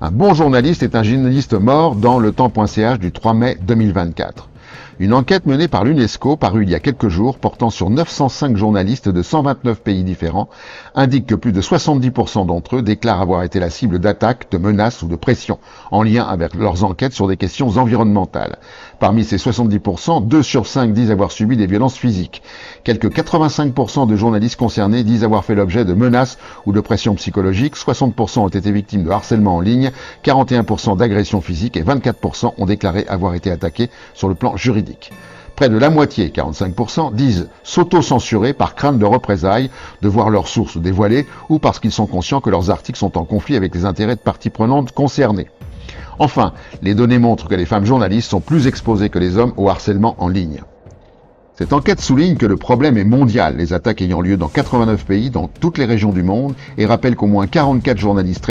Un bon journaliste est un journaliste mort dans le temps.ch du 3 mai 2024. Une enquête menée par l'UNESCO, parue il y a quelques jours, portant sur 905 journalistes de 129 pays différents, indique que plus de 70% d'entre eux déclarent avoir été la cible d'attaques, de menaces ou de pressions, en lien avec leurs enquêtes sur des questions environnementales. Parmi ces 70%, 2 sur 5 disent avoir subi des violences physiques. Quelques 85% de journalistes concernés disent avoir fait l'objet de menaces ou de pressions psychologiques, 60% ont été victimes de harcèlement en ligne, 41% d'agressions physiques et 24% ont déclaré avoir été attaqués sur le plan juridique. Près de la moitié, 45%, disent s'auto-censurer par crainte de représailles, de voir leurs sources dévoilées ou parce qu'ils sont conscients que leurs articles sont en conflit avec les intérêts de parties prenantes concernées. Enfin, les données montrent que les femmes journalistes sont plus exposées que les hommes au harcèlement en ligne. Cette enquête souligne que le problème est mondial, les attaques ayant lieu dans 89 pays, dans toutes les régions du monde, et rappelle qu'au moins 44 journalistes